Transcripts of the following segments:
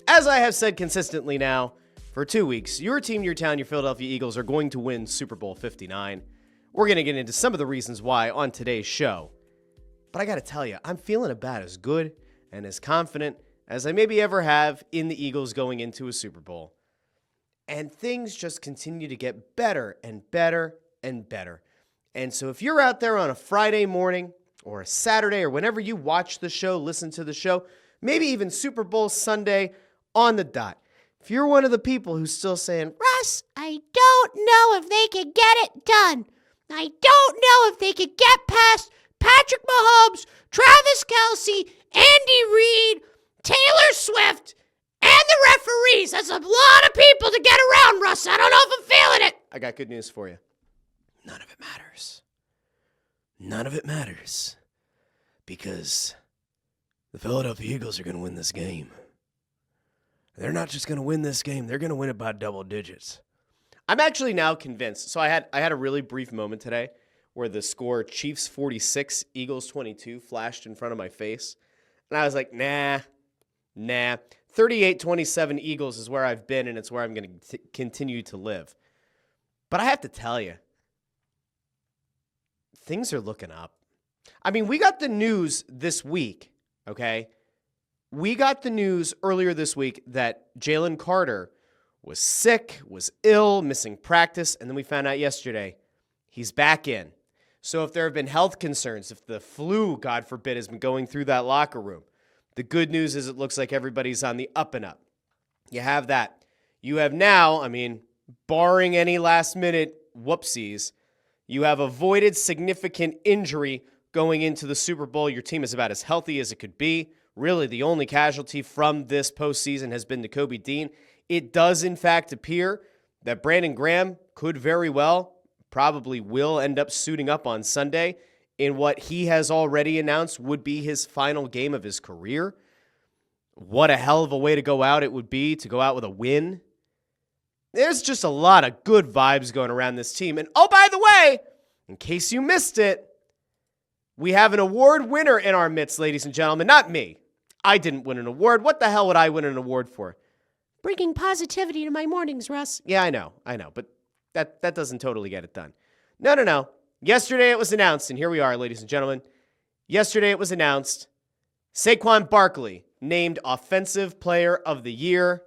as I have said consistently now for 2 weeks, your team, your town, your Philadelphia Eagles are going to win Super Bowl 59. We're going to get into some of the reasons why on today's show. But I got to tell you, I'm feeling about as good and as confident as I maybe ever have in the Eagles going into a Super Bowl. And things just continue to get better and better and better. And so if you're out there on a Friday morning or a Saturday or whenever you watch the show, listen to the show, maybe even Super Bowl Sunday on the dot, if you're one of the people who's still saying, Russ, I don't know if they can get it done. I don't know if they could get past Patrick Mahomes, Travis Kelce, Andy Reid, Taylor Swift, and the referees. That's a lot of people to get around, Russ. I don't know if I'm feeling it. I got good news for you. None of it matters. None of it matters. Because the Philadelphia Eagles are going to win this game. They're not just going to win this game. They're going to win it by double digits. I'm actually now convinced. So I had a really brief moment today where the score Chiefs 46, Eagles 22 flashed in front of my face. And I was like, nah. 38-27 Eagles is where I've been, and it's where I'm going to continue to live. But I have to tell you, things are looking up. I mean, we got the news this week, okay? We got the news earlier this week that Jalen Carter was sick, was ill, missing practice, and then we found out yesterday he's back in. So if there have been health concerns, if the flu, God forbid, has been going through that locker room, the good news is it looks like everybody's on the up and up. You have that. You have now, I mean, barring any last-minute whoopsies, you have avoided significant injury going into the Super Bowl. Your team is about as healthy as it could be. Really, the only casualty from this postseason has been Nakobe Dean. It does, in fact, appear that Brandon Graham could very well, probably will end up suiting up on Sunday in what he has already announced would be his final game of his career. What a hell of a way to go out it would be, to go out with a win. There's just a lot of good vibes going around this team. And oh, by the way, in case you missed it, we have an award winner in our midst, ladies and gentlemen. Not me. I didn't win an award. What the hell would I win an award for? Bringing positivity to my mornings, Russ. Yeah, I know. But that doesn't totally get it done. No. Yesterday it was announced, and here we are, ladies and gentlemen. Yesterday it was announced, Saquon Barkley named Offensive Player of the Year.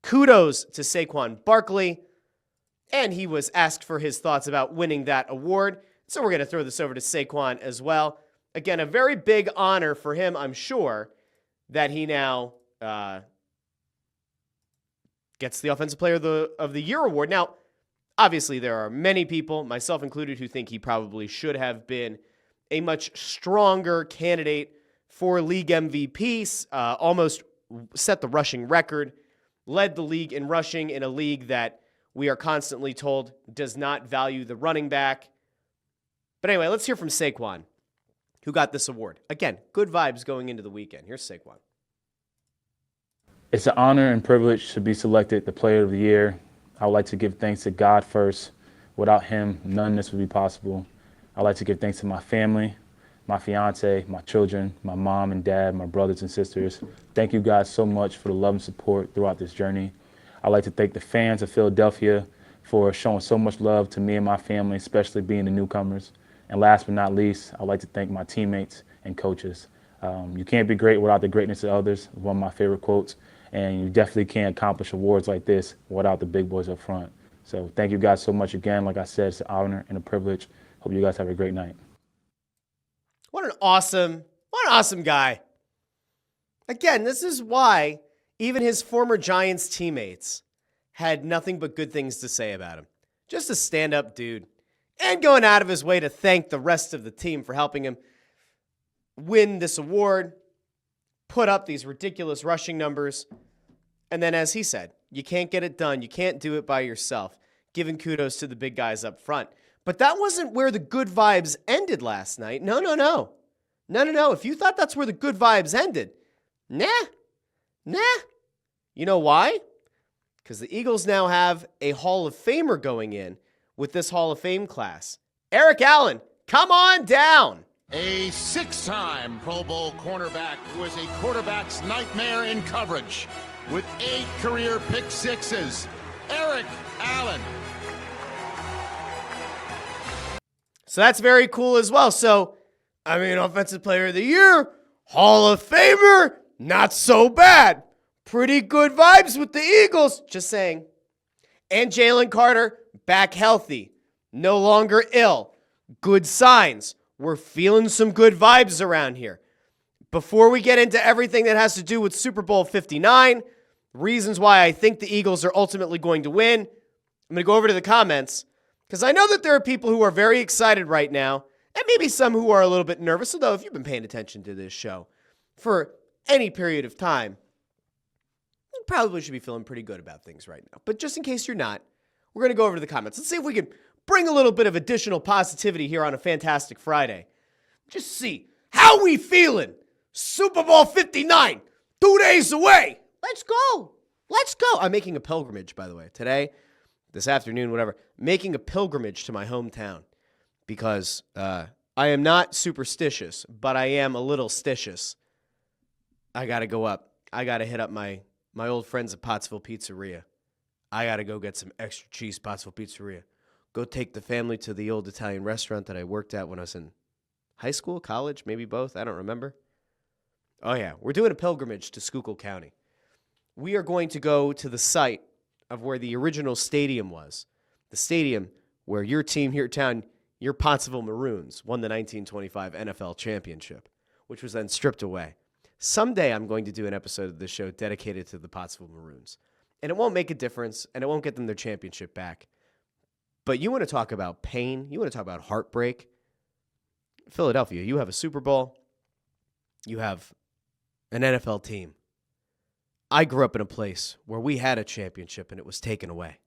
Kudos to Saquon Barkley. And he was asked for his thoughts about winning that award. So we're going to throw this over to Saquon as well. Again, a very big honor for him, I'm sure, that he now gets the Offensive Player of the Year award. Now, obviously, there are many people, myself included, who think he probably should have been a much stronger candidate for league MVP, almost set the rushing record, led the league in rushing in a league that we are constantly told does not value the running back. But anyway, let's hear from Saquon, who got this award. Again, good vibes going into the weekend. Here's Saquon. It's an honor and privilege to be selected the Player of the Year. I would like to give thanks to God first. Without him, none of this would be possible. I'd like to give thanks to my family, my fiance, my children, my mom and dad, my brothers and sisters. Thank you guys so much for the love and support throughout this journey. I'd like to thank the fans of Philadelphia for showing so much love to me and my family, especially being the newcomers. And last but not least, I'd like to thank my teammates and coaches. You can't be great without the greatness of others, one of my favorite quotes. And you definitely can't accomplish awards like this without the big boys up front. So thank you guys so much again. Like I said, it's an honor and a privilege. Hope you guys have a great night. What an awesome guy. Again, this is why even his former Giants teammates had nothing but good things to say about him. Just a stand-up dude. And going out of his way to thank the rest of the team for helping him win this award, put up these ridiculous rushing numbers. And then, as he said, you can't get it done. You can't do it by yourself. Giving kudos to the big guys up front. But that wasn't where the good vibes ended last night. No. If you thought that's where the good vibes ended, nah. You know why? Because the Eagles now have a Hall of Famer going in with this Hall of Fame class. Eric Allen, come on down. A six-time Pro Bowl cornerback who is a quarterback's nightmare in coverage. with 8 career pick sixes, Eric Allen. So that's very cool as well. So, I mean, Offensive Player of the Year, Hall of Famer, not so bad. Pretty good vibes with the Eagles, just saying. And Jalen Carter, back healthy, no longer ill. Good signs. We're feeling some good vibes around here. Before we get into everything that has to do with Super Bowl 59, reasons why I think the Eagles are ultimately going to win, I'm going to go over to the comments, because I know that there are people who are very excited right now, and maybe some who are a little bit nervous, although if you've been paying attention to this show for any period of time, you probably should be feeling pretty good about things right now. But just in case you're not, we're going to go over to the comments. Let's see if we can bring a little bit of additional positivity here on a fantastic Friday. Just see, how we feeling? Super Bowl 59, 2 days away. Let's go. Let's go. I'm making a pilgrimage, by the way, today, this afternoon, whatever, making a pilgrimage to my hometown because I am not superstitious, but I am a little stitious. I got to go up. I got to hit up my old friends at Pottsville Pizzeria. I got to go get some extra cheese, Pottsville Pizzeria. Go take the family to the old Italian restaurant that I worked at when I was in high school, college, maybe both. I don't remember. Oh, yeah. We're doing a pilgrimage to Schuylkill County. We are going to go to the site of where the original stadium was. The stadium where your team, your town, your Pottsville Maroons won the 1925 NFL championship, which was then stripped away. Someday I'm going to do an episode of this show dedicated to the Pottsville Maroons. And it won't make a difference, and it won't get them their championship back. But you want to talk about pain, you want to talk about heartbreak. Philadelphia, you have a Super Bowl, you have an NFL team. I grew up in a place where we had a championship and it was taken away.